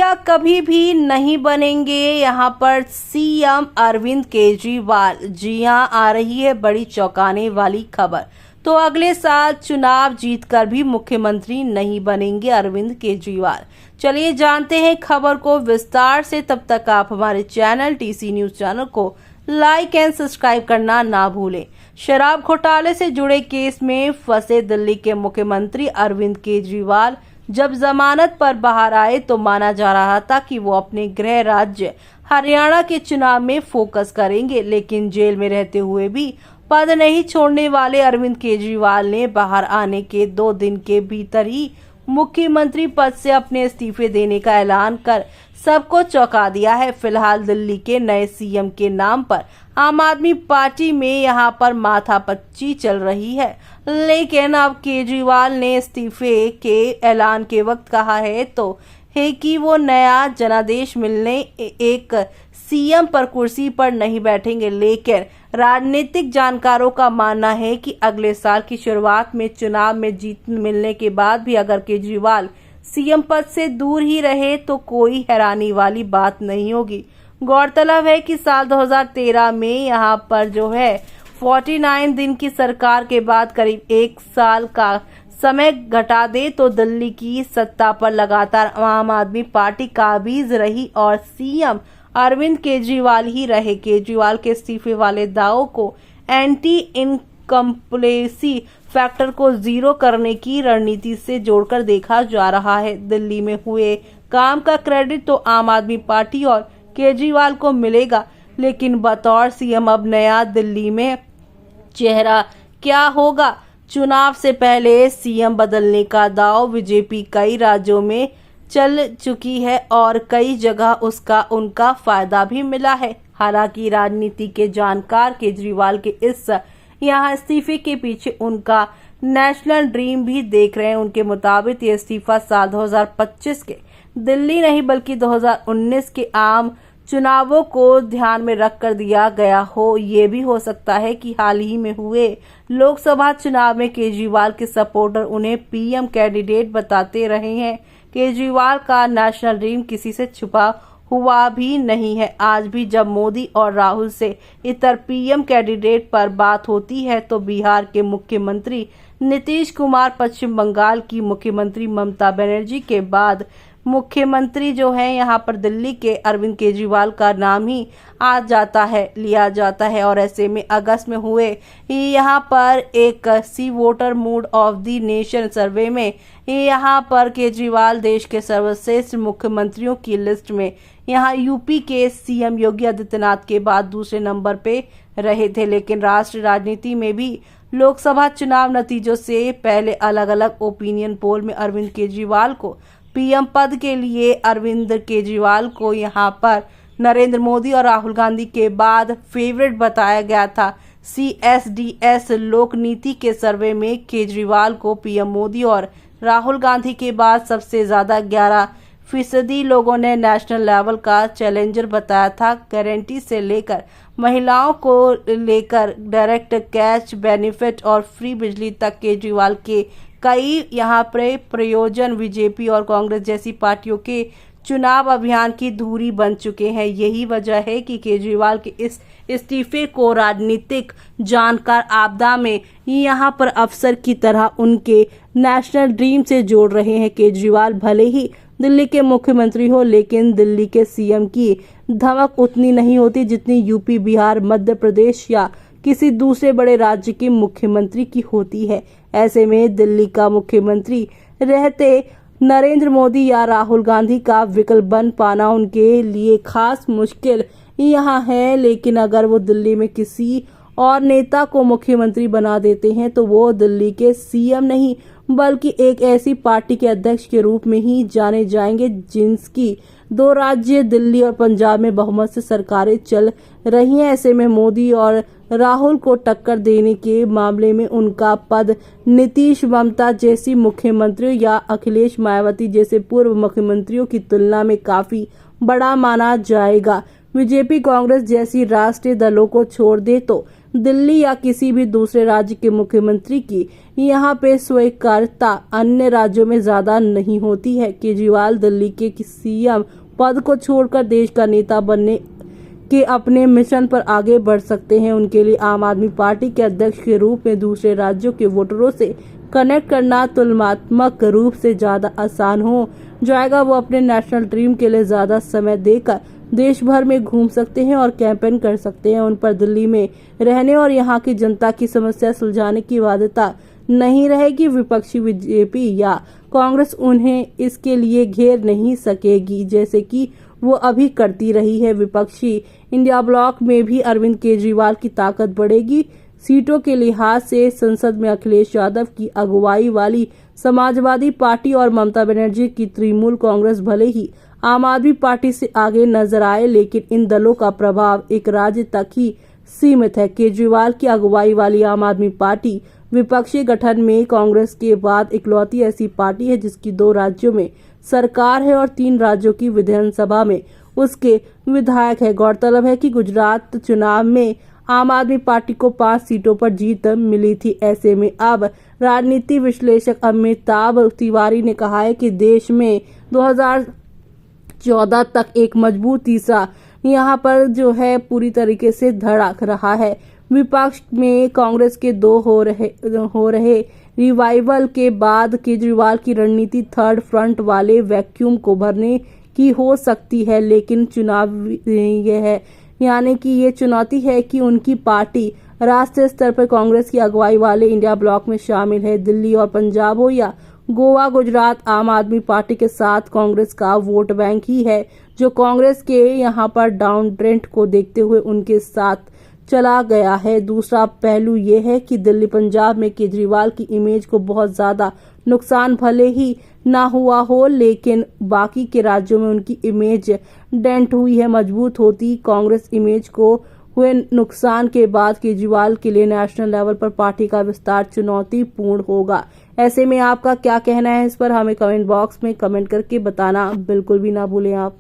क्या कभी भी नहीं बनेंगे यहाँ पर सीएम अरविंद केजरीवाल? जी हां, आ रही है बड़ी चौंकाने वाली खबर। तो अगले साल चुनाव जीतकर भी मुख्यमंत्री नहीं बनेंगे अरविंद केजरीवाल। चलिए जानते हैं खबर को विस्तार से। तब तक आप हमारे चैनल टीसी न्यूज चैनल को लाइक एंड सब्सक्राइब करना ना भूलें। शराब घोटाले से जुड़े केस में फंसे दिल्ली के मुख्यमंत्री अरविंद केजरीवाल जब जमानत पर बाहर आए तो माना जा रहा था कि वो अपने गृह राज्य हरियाणा के चुनाव में फोकस करेंगे, लेकिन जेल में रहते हुए भी पद नहीं छोड़ने वाले अरविंद केजरीवाल ने बाहर आने के 2 दिन के भीतर ही मुख्यमंत्री पद से अपने इस्तीफे देने का ऐलान कर सबको चौंका दिया है। फिलहाल दिल्ली के नए सीएम के नाम पर आम आदमी पार्टी में यहां पर माथापच्ची चल रही है, लेकिन अब केजरीवाल ने इस्तीफे के ऐलान के वक्त कहा है कि वो नया जनादेश मिलने एक सीएम पर कुर्सी पर नहीं बैठेंगे। लेकिन राजनीतिक जानकारों का मानना है कि अगले साल की शुरुआत में चुनाव में जीत मिलने के बाद भी अगर केजरीवाल सीएम पद से दूर ही रहे तो कोई हैरानी वाली बात नहीं होगी। गौरतलब है कि साल 2013 में यहाँ पर 49 दिन की सरकार के बाद करीब 1 साल का समय घटा दे तो दिल्ली की सत्ता पर लगातार आम आदमी पार्टी काबिज रही और सीएम अरविंद केजरीवाल ही रहे। केजरीवाल के इस्तीफे वाले दावों को एंटी इनकम्प्लेसी फैक्टर को जीरो करने की रणनीति से जोड़कर देखा जा रहा है। दिल्ली में हुए काम का क्रेडिट तो आम आदमी पार्टी और केजरीवाल को मिलेगा, लेकिन बतौर सीएम अब नया दिल्ली में चेहरा क्या होगा? चुनाव से पहले सीएम बदलने का दाव बीजेपी कई राज्यों में चल चुकी है और कई जगह उनका फायदा भी मिला है। हालांकि राजनीति के जानकार केजरीवाल के इस यहाँ इस्तीफे के पीछे उनका नेशनल ड्रीम भी देख रहे हैं। उनके मुताबिक ये इस्तीफा साल 2025 के दिल्ली नहीं बल्कि 2019 के आम चुनावों को ध्यान में रखकर दिया गया हो। ये भी हो सकता है कि हाल ही में हुए लोकसभा चुनाव में केजरीवाल के सपोर्टर उन्हें पीएम कैंडिडेट बताते रहे हैं। केजरीवाल का नेशनल ड्रीम किसी से छुपा हुआ भी नहीं है। आज भी जब मोदी और राहुल से इतर पीएम कैंडिडेट पर बात होती है तो बिहार के मुख्यमंत्री नीतीश कुमार, पश्चिम बंगाल की मुख्यमंत्री ममता बनर्जी के बाद मुख्यमंत्री यहाँ पर दिल्ली के अरविंद केजरीवाल का नाम ही लिया जाता है। और ऐसे में अगस्त में हुए यहाँ पर एक C voter mood of the nation survey में यहाँ पर केजरीवाल देश के सर्वश्रेष्ठ मुख्यमंत्रियों की लिस्ट में यहाँ यूपी के सीएम योगी आदित्यनाथ के बाद दूसरे नंबर पे रहे थे। लेकिन राष्ट्रीय राजनीति में भी लोकसभा चुनाव नतीजों से पहले अलग अलग ओपिनियन पोल में अरविंद केजरीवाल को पीएम पद के लिए अरविंद केजरीवाल को यहाँ पर नरेंद्र मोदी और राहुल गांधी के बाद फेवरेट बताया गया था। CSDS लोक नीति के सर्वे में केजरीवाल को पीएम मोदी और राहुल गांधी के बाद सबसे ज्यादा 11% लोगों ने नेशनल लेवल का चैलेंजर बताया था। गारंटी से लेकर महिलाओं को लेकर डायरेक्ट कैश बेनिफिट और फ्री बिजली तक केजरीवाल के कई यहाँ पर प्रयोजन बीजेपी और कांग्रेस जैसी पार्टियों के चुनाव अभियान की धुरी बन चुके हैं। यही वजह है कि केजरीवाल के इस इस्तीफे को राजनीतिक जानकार आपदा में यहाँ पर अफसर की तरह उनके नेशनल ड्रीम से जोड़ रहे हैं। केजरीवाल भले ही दिल्ली के मुख्यमंत्री हो, लेकिन दिल्ली के सीएम की धमक उतनी नहीं होती जितनी यूपी, बिहार, मध्य प्रदेश या किसी दूसरे बड़े राज्य के मुख्यमंत्री की होती है। ऐसे में दिल्ली का मुख्यमंत्री रहते नरेंद्र मोदी या राहुल गांधी का विकल्प बन पाना उनके लिए खास मुश्किल यहाँ है। लेकिन अगर वो दिल्ली में किसी और नेता को मुख्यमंत्री बना देते हैं तो वो दिल्ली के सीएम नहीं बल्कि एक ऐसी पार्टी के अध्यक्ष के रूप में ही जाने जाएंगे जिनकी 2 राज्य दिल्ली और पंजाब में बहुमत से सरकारें चल रही हैं। ऐसे में मोदी और राहुल को टक्कर देने के मामले में उनका पद नीतीश, ममता जैसी मुख्यमंत्रियों या अखिलेश, मायावती जैसे पूर्व मुख्यमंत्रियों की तुलना में काफी बड़ा माना जाएगा। बीजेपी कांग्रेस जैसी राष्ट्रीय दलों को छोड़ दे तो दिल्ली या किसी भी दूसरे राज्य के मुख्यमंत्री की यहाँ पे स्वीकार्यता अन्य राज्यों में ज्यादा नहीं होती है। केजरीवाल दिल्ली के सीएम पद को छोड़कर देश का नेता बनने के अपने मिशन पर आगे बढ़ सकते हैं। उनके लिए आम आदमी पार्टी के अध्यक्ष के रूप में दूसरे राज्यों के वोटरों से कनेक्ट करना तुलनात्मक रूप से ज्यादा आसान हो जाएगा। वो अपने नेशनल ड्रीम के लिए ज्यादा समय देकर देश भर में घूम सकते हैं और कैंपेन कर सकते हैं। उन पर दिल्ली में रहने और यहाँ की जनता की समस्या सुलझाने की बाध्यता नहीं रहेगी। विपक्षी बीजेपी या कांग्रेस उन्हें इसके लिए घेर नहीं सकेगी जैसे कि वो अभी करती रही है। विपक्षी इंडिया ब्लॉक में भी अरविंद केजरीवाल की ताकत बढ़ेगी। सीटों के लिहाज से संसद में अखिलेश यादव की अगुवाई वाली समाजवादी पार्टी और ममता बनर्जी की तृणमूल कांग्रेस भले ही आम आदमी पार्टी से आगे नजर आए, लेकिन इन दलों का प्रभाव एक राज्य तक ही सीमित है। केजरीवाल की अगुवाई वाली आम आदमी पार्टी विपक्षी गठन में कांग्रेस के बाद इकलौती ऐसी पार्टी है जिसकी 2 राज्यों में सरकार है और 3 राज्यों की विधानसभा में उसके विधायक है। गौरतलब है कि गुजरात चुनाव में आम आदमी पार्टी को 5 सीटों पर जीत मिली थी। ऐसे में अब राजनीति विश्लेषक अमिताभ तिवारी ने कहा है कि देश में 2014 तक एक मजबूत तीसरा यहाँ पर जो है पूरी तरीके से धड़क रहा है। विपक्ष में कांग्रेस के 2 हो रहे रिवाइवल के बाद केजरीवाल की रणनीति थर्ड फ्रंट वाले वैक्यूम को भरने की हो सकती है, लेकिन चुनाव यह है यानी कि ये चुनौती है कि उनकी पार्टी राष्ट्रीय स्तर पर कांग्रेस की अगुवाई वाले इंडिया ब्लॉक में शामिल है। दिल्ली और पंजाब हो या गोवा, गुजरात, आम आदमी पार्टी के साथ कांग्रेस का वोट बैंक ही है जो कांग्रेस के यहाँ पर डाउन ट्रेंड को देखते हुए उनके साथ चला गया है। दूसरा पहलू ये है कि दिल्ली पंजाब में केजरीवाल की इमेज को बहुत ज्यादा नुकसान भले ही ना हुआ हो, लेकिन बाकी के राज्यों में उनकी इमेज डेंट हुई है। मजबूत होती कांग्रेस इमेज को हुए नुकसान के बाद केजरीवाल के लिए नेशनल लेवल पर पार्टी का विस्तार चुनौतीपूर्ण होगा। ऐसे में आपका क्या कहना है इस पर हमें कमेंट बॉक्स में कमेंट करके बताना बिल्कुल भी ना भूलें आप।